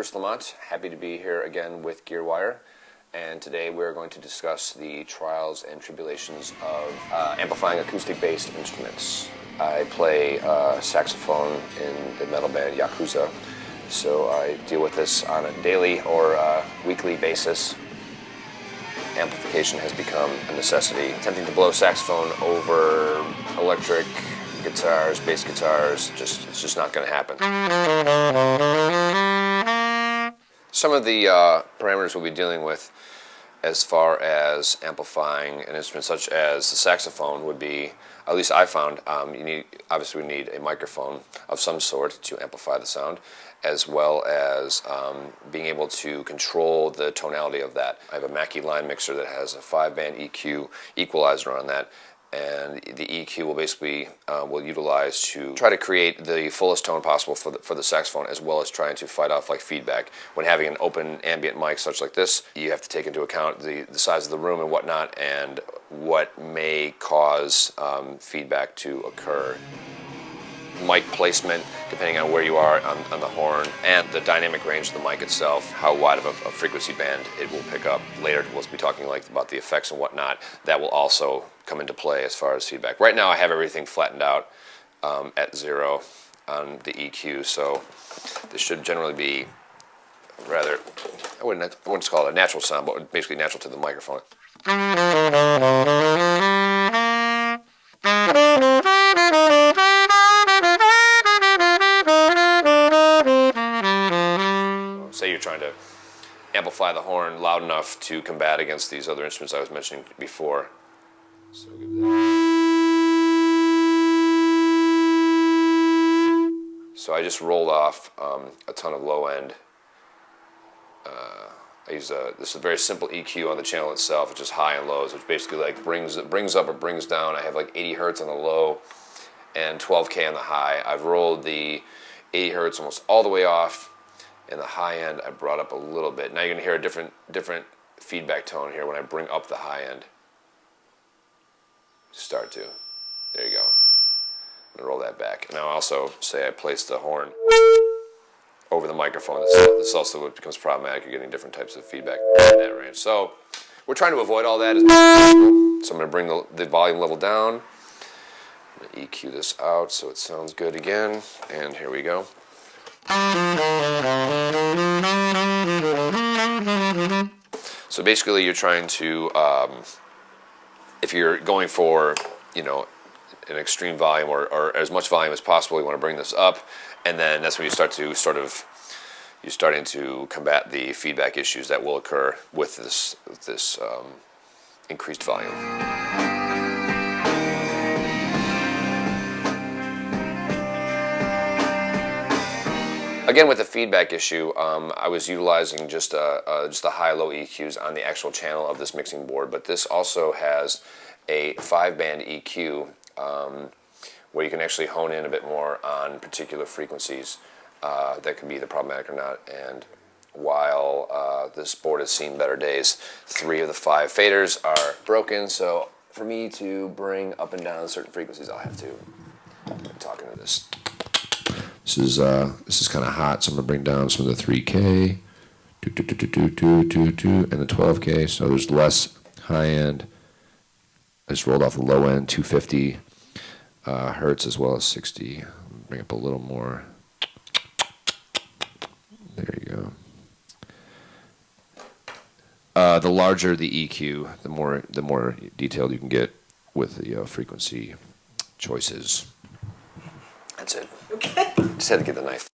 Guitarist Lamont, happy to be here again with GearWire, and today we're going to discuss the trials and tribulations of amplifying acoustic-based instruments. I play saxophone in the metal band Yakuza, so I deal with this on a daily or weekly basis. Amplification has become a necessity. Attempting to blow saxophone over electric guitars, bass guitars, it's just not going to happen. Some of the parameters we'll be dealing with as far as amplifying an instrument such as the saxophone would be, at least I found, obviously we need a microphone of some sort to amplify the sound, as well as being able to control the tonality of that. I have a Mackie line mixer that has a 5-band EQ equalizer on that, and the EQ will basically will utilize to try to create the fullest tone possible for the saxophone, as well as trying to fight off like feedback. When having an open ambient mic such like this, you have to take into account the size of the room and whatnot, and what may cause feedback to occur. Mic placement, depending on where you are on the horn, and the dynamic range of the mic itself, how wide of a frequency band it will pick up. Later we'll be talking about the effects and whatnot. That will also come into play as far as feedback. Right now I have everything flattened out at 0 on the EQ, so this should generally be rather, I wouldn't call it a natural sound, but basically natural to the microphone. Say you're trying to amplify the horn loud enough to combat against these other instruments I was mentioning before. So we'll give that. So I just rolled off a ton of low end. I use this is a very simple EQ on the channel itself. It's just high and lows, which basically like brings up or brings down. I have like 80 hertz on the low and 12K on the high. I've rolled the 80 hertz almost all the way off. And the high end I brought up a little bit. Now you're going to hear a different feedback tone here when I bring up the high end. Start to. There you go. I'm going to roll that back. Now also say I place the horn over the microphone. This also what becomes problematic. You're getting different types of feedback in that range. So we're trying to avoid all that as much as possible. So I'm going to bring the volume level down. I'm going to EQ this out so it sounds good again. And here we go. So basically you're trying to, if you're going for, an extreme volume or as much volume as possible, you want to bring this up, and then that's when you start to you're starting to combat the feedback issues that will occur with this increased volume. Again, with the feedback issue, I was utilizing just the high-low EQs on the actual channel of this mixing board, but this also has a 5-band EQ where you can actually hone in a bit more on particular frequencies that can be either problematic or not. And while this board has seen better days, 3 of the 5 faders are broken, so for me to bring up and down certain frequencies, I'll have to talk into this. This is kind of hot, so I'm gonna bring down some of the 3K, and the 12K. So there's less high end. I just rolled off the low end, 250 hertz as well as 60. Bring up a little more. There you go. The larger the EQ, the more detailed you can get with the frequency choices. That's it. Okay. Just had to get the knife.